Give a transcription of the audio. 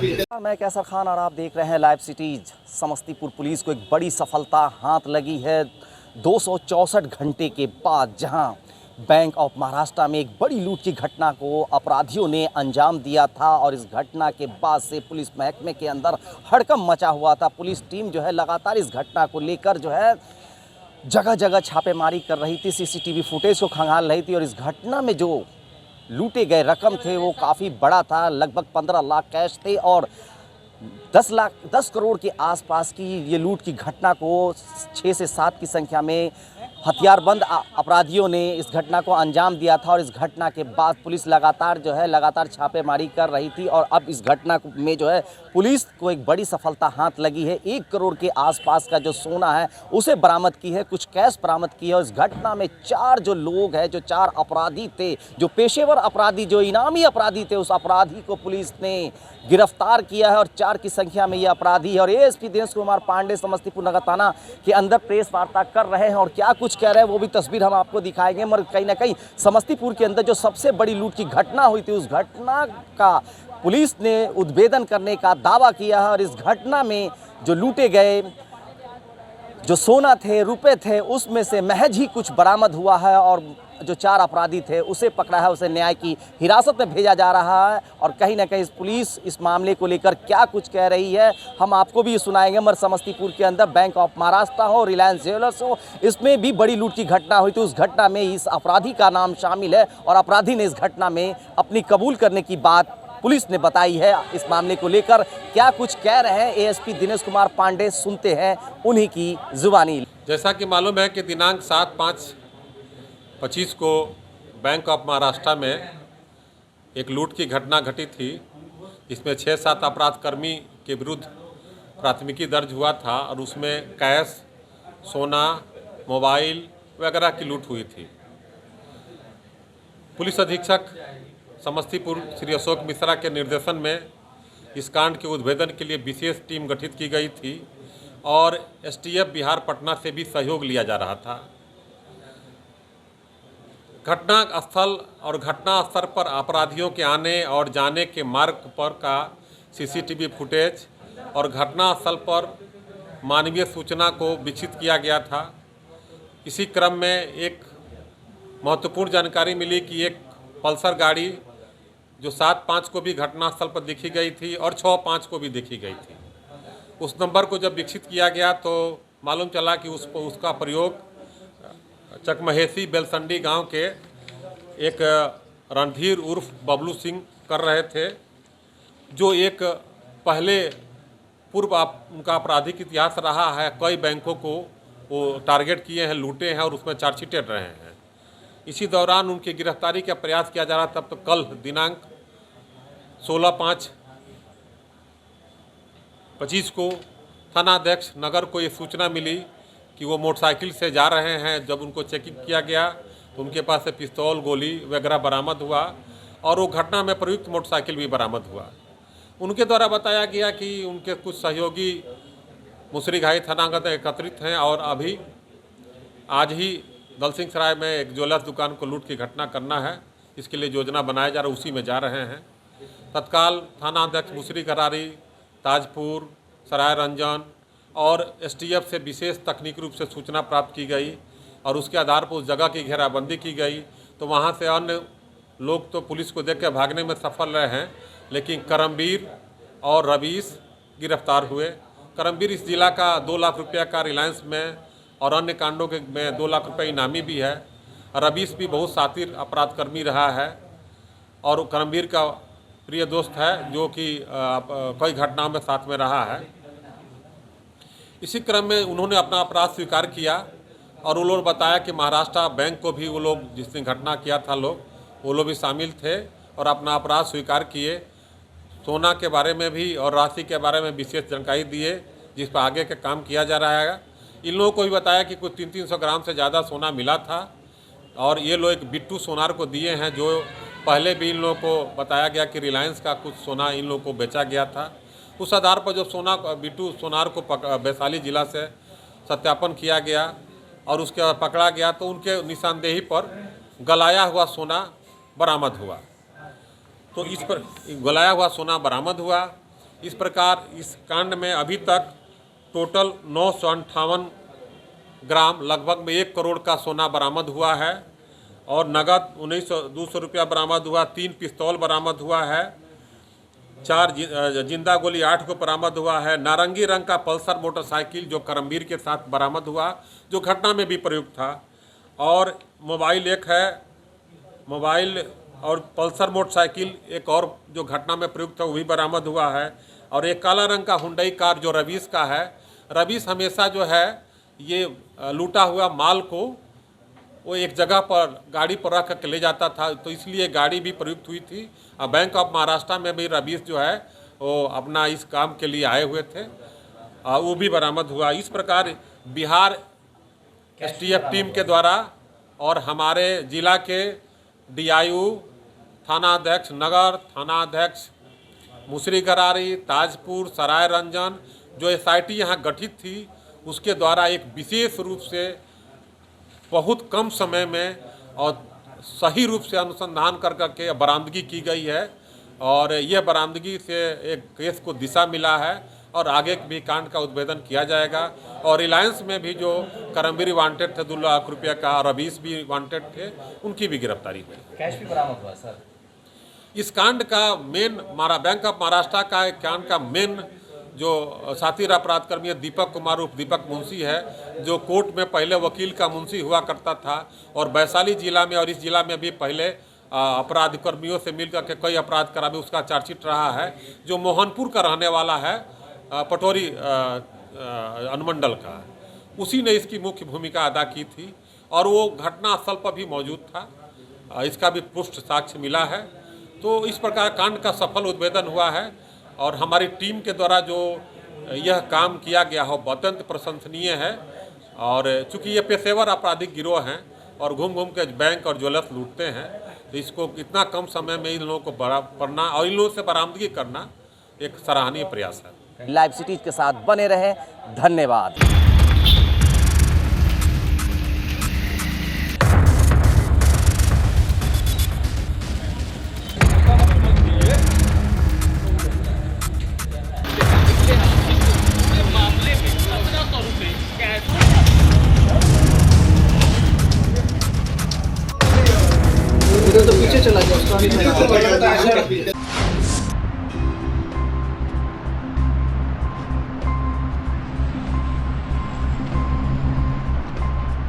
मैं कैसर खान और आप देख रहे हैं लाइव सिटीज। समस्तीपुर पुलिस को एक बड़ी सफलता हाथ लगी है 264 घंटे के बाद, जहां बैंक ऑफ महाराष्ट्र में एक बड़ी लूट की घटना को अपराधियों ने अंजाम दिया था। और इस घटना के बाद से पुलिस महकमे के अंदर हड़कंप मचा हुआ था। पुलिस टीम जो है लगातार इस घटना को लेकर जो है जगह जगह छापेमारी कर रही थी, सीसीटीवी फुटेज को खंगाल रही थी। और इस घटना में जो लूटे गए रकम थे वो काफ़ी बड़ा था, लगभग 15 लाख कैश थे और 10 करोड़ के आसपास की ये लूट की घटना को 6 से 7 की संख्या में हथियारबंद अपराधियों ने इस घटना को अंजाम दिया था। और इस घटना के बाद पुलिस लगातार छापेमारी कर रही थी। और अब इस घटना में जो है पुलिस को एक बड़ी सफलता हाथ लगी है। 1 करोड़ के आसपास का जो सोना है उसे बरामद की है, कुछ कैश बरामद की है। और इस घटना में 4 जो लोग हैं, जो 4 अपराधी थे, जो पेशेवर अपराधी, जो इनामी अपराधी थे, उस अपराधी को पुलिस ने गिरफ्तार किया है। और 4 की संख्या में ये अपराधी है। और एएसपी दिनेश कुमार पांडे समस्तीपुर नगर थाना के अंदर प्रेस वार्ता कर रहे हैं और क्या कुछ कह रहे हैं वो भी तस्वीर हम आपको दिखाएंगे। मगर कहीं ना कहीं समस्तीपुर के अंदर जो सबसे बड़ी लूट की घटना हुई थी, उस घटना का पुलिस ने उद्भेदन करने का दावा किया है। और इस घटना में जो लूटे गए जो सोना थे, रुपए थे, उसमें से महज ही कुछ बरामद हुआ है। और जो 4 अपराधी थे उसे पकड़ा है, उसे न्याय की हिरासत में भेजा जा रहा है। और कहीं ना कहीं पुलिस इस मामले को लेकर क्या कुछ कह रही है हम आपको भी सुनाएंगे। मगर समस्तीपुर के अंदर बैंक ऑफ महाराष्ट्र हो, रिलायंस ज्वेलर्स हो, इसमें भी बड़ी लूट की घटना हुई। तो उस घटना में इस अपराधी का नाम शामिल है और अपराधी ने इस घटना में अपनी कबूल करने की बात पुलिस ने बताई है। इस मामले को लेकर क्या कुछ कह रहे हैं एएसपी दिनेश कुमार पांडे, सुनते हैं उन्हीं की जुबानी। जैसा कि मालूम है कि दिनांक 7/5/25 को बैंक ऑफ महाराष्ट्र में एक लूट की घटना घटी थी। इसमें 6-7 अपराधकर्मी के विरुद्ध प्राथमिकी दर्ज हुआ था और उसमें कैश, सोना, मोबाइल वगैरह की लूट हुई थी। पुलिस अधीक्षक समस्तीपुर श्री अशोक मिश्रा के निर्देशन में इस कांड के उद्भेदन के लिए विशेष टीम गठित की गई थी और एसटीएफ बिहार पटना से भी सहयोग लिया जा रहा था। घटना स्थल और घटना स्तर पर अपराधियों के आने और जाने के मार्ग पर का सीसीटीवी फुटेज और घटना स्थल पर मानवीय सूचना को विकसित किया गया था। इसी क्रम में एक महत्वपूर्ण जानकारी मिली कि एक पल्सर गाड़ी जो 7/5 को भी घटनास्थल पर देखी गई थी और 6/5 को भी देखी गई थी, उस नंबर को जब विकसित किया गया तो मालूम चला कि उसका प्रयोग चकमहेसी बेलसंडी गांव के एक रणधीर उर्फ बबलू सिंह कर रहे थे, जो एक पहले पूर्व उनका आपराधिक इतिहास रहा है। कई बैंकों को वो टारगेट किए हैं, लूटे हैं और उसमें चार्जशीटेड रहे हैं। इसी दौरान उनकी गिरफ्तारी का प्रयास किया जा रहा था। तब तो कल दिनांक 16/5/25 को थानाध्यक्ष नगर को ये सूचना मिली कि वो मोटरसाइकिल से जा रहे हैं। जब उनको चेकिंग किया गया तो उनके पास से पिस्तौल, गोली वगैरह बरामद हुआ और वो घटना में प्रयुक्त मोटरसाइकिल भी बरामद हुआ। उनके द्वारा बताया गया कि उनके कुछ सहयोगी मुसरीघाई थानागत एकत्रित हैं और अभी आज ही दलसिंह सराय में एक ज्वेलर्स दुकान को लूट की घटना करना है। इसके लिए योजना बनाया जा रहा है, उसी में जा रहे हैं। तत्काल थानाध्यक्ष मुसरी करारी, ताजपुर, सराय रंजन और एसटीएफ से विशेष तकनीकी रूप से सूचना प्राप्त की गई और उसके आधार पर उस जगह की घेराबंदी की गई। तो वहाँ से अन्य लोग तो पुलिस को देख कर भागने में सफल रहे हैं, लेकिन करमवीर और रवीश गिरफ्तार हुए। करमवीर इस जिला का 2 लाख रुपया का रिलायंस में और अन्य कांडों के में 2 लाख रुपये इनामी भी है। रवीश भी बहुत शातिर अपराधकर्मी रहा है और करमवीर का प्रिय दोस्त है, जो कि कई घटनाओं में साथ में रहा है। इसी क्रम में उन्होंने अपना अपराध स्वीकार किया और वो लोग बताया कि महाराष्ट्र बैंक को भी वो लोग जिसने घटना किया था वो लोग भी शामिल थे और अपना अपराध स्वीकार किए। सोना के बारे में भी और राशि के बारे में विशेष जानकारी दिए, जिस पर आगे का काम किया जा रहा है। इन लोगों को भी बताया कि कुछ 300 ग्राम से ज़्यादा सोना मिला था और ये लोग एक बिट्टू सोनार को दिए हैं, जो पहले भी इन लोगों को बताया गया कि रिलायंस का कुछ सोना इन लोगों को बेचा गया था। उस आधार पर जब बिट्टू सोनार को वैशाली जिला से सत्यापन किया गया और उसके बाद पकड़ा गया तो उनके निशानदेही पर गलाया हुआ सोना बरामद हुआ। तो इस पर गलाया हुआ सोना बरामद हुआ। इस प्रकार इस कांड में अभी तक टोटल 958 ग्राम लगभग में 1 करोड़ का सोना बरामद हुआ है और नगद 1900 रुपया बरामद हुआ, 3 पिस्तौल बरामद हुआ है, 4 जिंदा गोली 8 को बरामद हुआ है, नारंगी रंग का पल्सर मोटरसाइकिल जो करमवीर के साथ बरामद हुआ जो घटना में भी प्रयुक्त था, और मोबाइल एक है, मोबाइल और पल्सर मोटरसाइकिल एक और जो घटना में प्रयुक्त था वो भी बरामद हुआ है, और एक काला रंग का हुंडई कार जो रवीश का है। रवीश हमेशा जो है ये लूटा हुआ माल को वो एक जगह पर गाड़ी पर रख कर ले जाता था, तो इसलिए गाड़ी भी प्रयुक्त हुई थी। बैंक ऑफ महाराष्ट्र में भी रवीश जो है वो अपना इस काम के लिए आए हुए थे, वो भी बरामद हुआ। इस प्रकार बिहार एसटीएफ टीम के द्वारा और हमारे जिला के डीआईयू, थाना अध्यक्ष नगर, थाना अध्यक्ष मुसरी गरारी, ताजपुर, सराय रंजन, जो एसआईटी यहाँ गठित थी उसके द्वारा एक विशेष रूप से बहुत कम समय में और सही रूप से अनुसंधान कर करके बरामदगी की गई है, और यह बरामदगी से एक केस को दिशा मिला है और आगे भी कांड का उद्भेदन किया जाएगा। और रिलायंस में भी जो करमवीर वांटेड थे 2 लाख रुपये का, रवीश भी वांटेड थे, उनकी भी गिरफ्तारी हुई। कैश भी बरामद हुआ सर। इस कांड का मेन बैंक ऑफ महाराष्ट्र का कांड का मेन जो साथी अपराध कर्मी है दीपक कुमार उर्फ दीपक मुंशी है, जो कोर्ट में पहले वकील का मुंशी हुआ करता था और वैशाली जिला में और इस जिला में भी पहले अपराध कर्मियों से मिलकर के कई अपराध करा भी उसका चार्जशीट रहा है, जो मोहनपुर का रहने वाला है, पटोरी अनुमंडल का। उसी ने इसकी मुख्य भूमिका अदा की थी और वो घटना स्थल पर भी मौजूद था, इसका भी पुष्ट साक्ष्य मिला है। तो इस प्रकार कांड का सफल उद्भेदन हुआ है और हमारी टीम के द्वारा जो यह काम किया गया हो अत्यंत प्रशंसनीय है। और चूंकि ये पेशेवर आपराधिक गिरोह हैं और घूम घूम के बैंक और ज्वेलर्स लूटते हैं, तो इसको इतना कम समय में इन लोगों को बड़ा पड़ना और इन लोगों से बरामदगी करना एक सराहनीय प्रयास है। लाइव सिटीज के साथ बने रहें, धन्यवाद। तो पीछे चला गया उसका